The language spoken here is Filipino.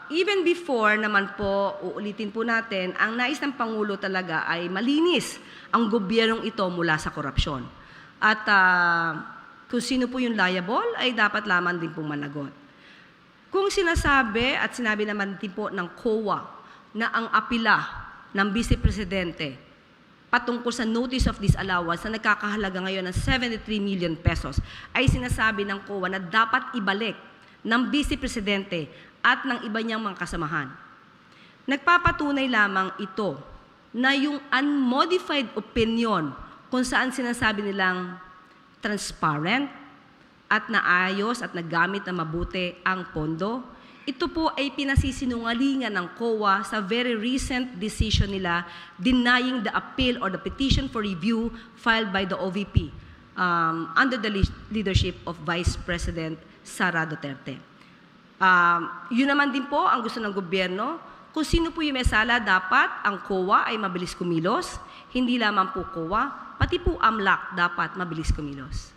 Even before naman po, uulitin po natin, ang nais ng Pangulo talaga ay malinis ang gobyernong ito mula sa korupsyon. At kung sino po yung liable, ay dapat lamang din pong managot. Kung sinasabi at sinabi naman din po ng COA na ang apila ng Vice Presidente patungkol sa notice of disallowance na nagkakahalaga ngayon ng 73 million pesos, ay sinasabi ng COA na dapat ibalik ng Vice Presidente at ng iba niyang mga kasamahan. Nagpapatunay lamang ito na yung unmodified opinion kung saan sinasabi nilang transparent at naayos at nagamit na mabuti ang pondo, ito po ay pinasisinungalingan ng COA sa very recent decision nila denying the appeal or the petition for review filed by the OVP under the leadership of Vice President Sara Duterte. Yun naman din po ang gusto ng gobyerno. Kung sino po yung may sala, dapat ang COA ay mabilis kumilos. Hindi lamang po COA, pati po AMLAC dapat mabilis kumilos.